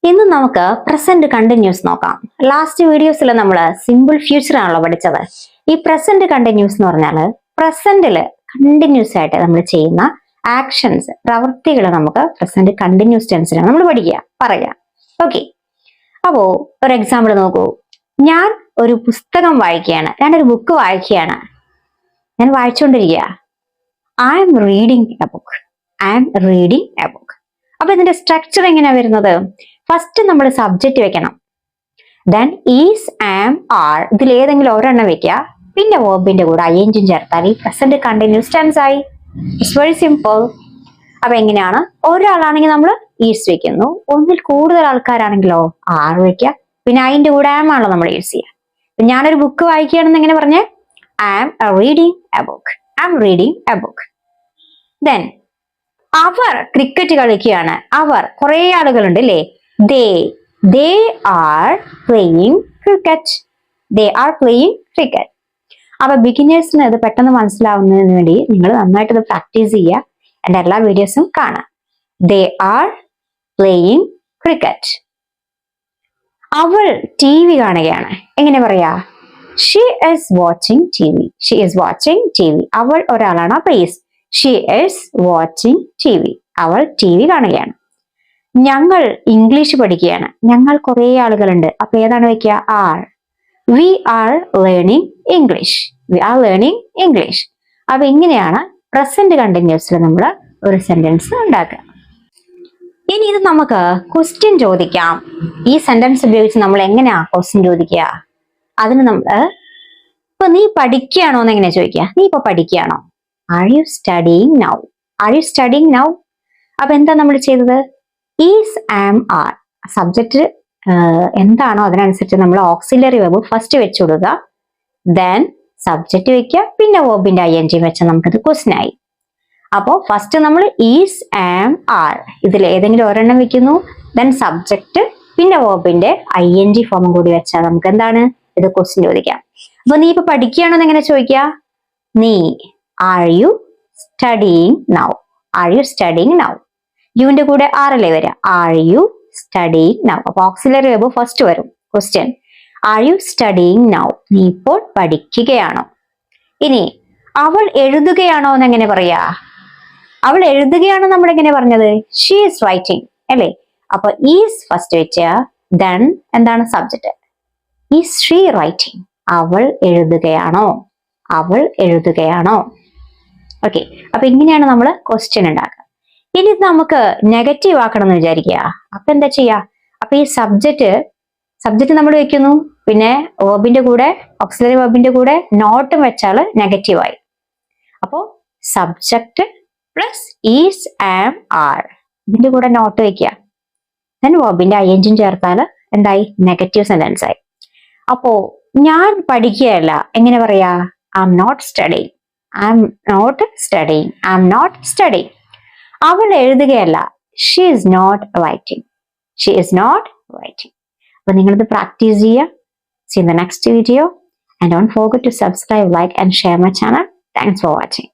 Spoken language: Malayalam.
ഇന്ന് നമുക്ക് പ്രസന്റ് കണ്ടിന്യൂസ് നോക്കാം. ലാസ്റ്റ് വീഡിയോസിൽ നമ്മൾ സിമ്പിൾ ഫ്യൂച്ചർ ആണല്ലോ പഠിച്ചത്. ഈ പ്രസന്റ് കണ്ടിന്യൂസ് എന്ന് പറഞ്ഞാൽ പ്രസന്റില് കണ്ടിന്യൂസ് ആയിട്ട് നമ്മൾ ചെയ്യുന്ന ആക്ഷൻസ്, പ്രവൃത്തികൾ നമുക്ക് പ്രസന്റ് കണ്ടിന്യൂസ് ടെൻസിലാണ് നമ്മൾ പറയാ. ഓക്കെ, അപ്പോ ഒരു എക്സാമ്പിൾ നോക്കൂ. ഞാൻ ഒരു പുസ്തകം വായിക്കുകയാണ്, ഞാനൊരു ബുക്ക് വായിക്കുകയാണ്, ഞാൻ വായിച്ചുകൊണ്ടിരിക്കുക. I'm reading a book, I'm reading a book. അപ്പൊ ഇതിന്റെ സ്ട്രക്ചർ എങ്ങനെയാ വരുന്നത്? ഫസ്റ്റ് നമ്മൾ സബ്ജക്റ്റ് വെക്കണം, ദെൻ ഈസ്, ആം, ആർ ഇതിൽ ഏതെങ്കിലും ഒരെണ്ണം വെക്കുക, പിന്നെ വേർബിന്റെ കൂടെ ing ചേർത്താൽ ഈ പ്രസന്റ് കണ്ടിന്യൂസ് ടെൻസ് ആയി. It's very simple. അപ്പൊ എങ്ങനെയാണ്? ഒരാളാണെങ്കിൽ നമ്മൾ ഈസ് വെക്കുന്നു, ഒന്നിൽ കൂടുതൽ ആൾക്കാരാണെങ്കിലോ ആർ വെക്കുക, പിന്നെ അതിന്റെ കൂടെ ആം ആണല്ലോ നമ്മൾ യൂസ് ചെയ്യുക. ഞാനൊരു ബുക്ക് വായിക്കുകയാണെന്ന് എങ്ങനെ പറഞ്ഞേ? I am reading a book, I am reading a book. Then അവർ ക്രിക്കറ്റ് കളിക്കുകയാണ്. അവർ കുറെ ആളുകളുണ്ട് അല്ലേ? they are playing cricket, they are playing cricket. അപ്പൊ ബിഗിനേഴ്സിന് ഇത് പെട്ടെന്ന് മനസ്സിലാവുന്നതിന് വേണ്ടി നിങ്ങൾ നന്നായിട്ട് ഇത് പ്രാക്ടീസ് ചെയ്യുക. എന്റെ എല്ലാ വീഡിയോസും കാണാം. they are playing cricket. അവൾ TV കാണുകയാണ്. എങ്ങനെ പറയാ? she is watching TV, she is watching TV. അവൾ ഒരാളാണ്, അപ്പൊ she is watching TV. അവൾ TV കാണുകയാണ്. ഞങ്ങൾ ഇംഗ്ലീഷ് പഠിക്കുകയാണ്. ഞങ്ങൾ കുറെ ആളുകളുണ്ട്, അപ്പൊ ഏതാണ് വെക്കുക? Are. We are learning English, we are learning English. അപ്പൊ ഇങ്ങനെയാണ് പ്രസന്റ് കണ്ടിന്യൂസിൽ നമ്മൾ ഒരു സെന്റൻസ് ഉണ്ടാക്കുക. ഇനി ഇത് നമുക്ക് ക്വസ്റ്റ്യൻ ചോദിക്കാം. ഈ സെന്റൻസ് ഉപയോഗിച്ച് നമ്മൾ എങ്ങനെയാ ക്വസ്റ്റ്യൻ ചോദിക്കുക? അതിന് നമ്മൾ ഇപ്പൊ നീ പഠിക്കുകയാണോ എന്ന് എങ്ങനെ ചോദിക്കുക? നീ ഇപ്പൊ പഠിക്കുകയാണോ? Are you studying now, are you studying now. അപ്പൊ എന്താ നമ്മൾ ചെയ്തത്? ഈസ്, ആം, ആർ സബ്ജക്റ്റ് എന്താണോ അതിനനുസരിച്ച് നമ്മൾ ഓക്സിലറി വെർബ് ഫസ്റ്റ് വെച്ചു കൊടുക്കുക, ദെൻ സബ്ജക്റ്റ് വെക്കുക, പിന്നെ വെർബിന്റെ ing വെച്ചാൽ നമുക്കത് ക്വസ്റ്റ്യൻ ആയി. അപ്പോ ഫസ്റ്റ് നമ്മൾ ഈസ്, ആം, ആർ ഇതിൽ ഏതെങ്കിലും ഒരെണ്ണം വെക്കുന്നു, ദെൻ സബ്ജക്റ്റ്, പിന്നെ വെർബിന്റെ ing ഫോമും കൂടി വെച്ചാൽ നമുക്ക് എന്താണ് ഇത് ക്വസ്റ്റ്യൻ ചോദിക്കാം. അപ്പൊ നീ ഇപ്പൊ പഠിക്കുകയാണോ എന്ന് എങ്ങനെ ചോദിക്കുക? നീ, are you studying now, are you studying now. യുവിന്റെ കൂടെ ആറല്ലേ വരിക? Are you studying now. അപ്പൊ ഓക്സിലറി വെർബ് ഫസ്റ്റ് വരും question. Are you studying now, നീ ഇപ്പോൾ പഠിക്കുകയാണോ? ഇനി അവൾ എഴുതുകയാണോ എന്ന് എങ്ങനെ പറയാ? അവൾ എഴുതുകയാണോ നമ്മൾ എങ്ങനെ പറഞ്ഞത്? ഷീ ഈസ് റൈറ്റിംഗ് അല്ലേ? അപ്പൊ ഈസ് ഫസ്റ്റ് വെച്ച, ദെൻ എന്താണ് സബ്ജക്റ്റ്? ഈസ് ഷീ റൈറ്റിംഗ്, അവൾ എഴുതുകയാണോ, അവൾ എഴുതുകയാണോ. ഓക്കെ, അപ്പൊ ഇങ്ങനെയാണ് നമ്മൾ ക്വസ്റ്റ്യൻ ഉണ്ടാക്കുക. ഇനി നമുക്ക് നെഗറ്റീവ് ആക്കണം എന്ന് വിചാരിക്കുക. അപ്പൊ എന്താ ചെയ്യാ? അപ്പൊ ഈ സബ്ജക്റ്റ് നമ്മൾ വെക്കുന്നു, പിന്നെ വേർബിന്റെ കൂടെ ഓക്സിലറി വേർബിന്റെ കൂടെ നോട്ടും വെച്ചാൽ നെഗറ്റീവ് ആയി. അപ്പോ subject plus is, um, are ഇതിന്റെ കൂടെ നോട്ട് വെക്കുക, ദെൻ വേർബിന്റെ ing ചേർത്താൽ എന്തായി? നെഗറ്റീവ് സെന്റൻസ് ആയി. അപ്പോ ഞാൻ പഠിക്കുകയല്ല എങ്ങനെ പറയാ? I'm not studying, I'm not studying, I'm not studying. അവൾ എഴുതുകയല്ല, she is not writing, she is not writing. അപ്പൊ നിങ്ങളിത് പ്രാക്ടീസ് ചെയ്യുക. See you in the next video and don't forget to subscribe, like and share my channel. Thanks for watching.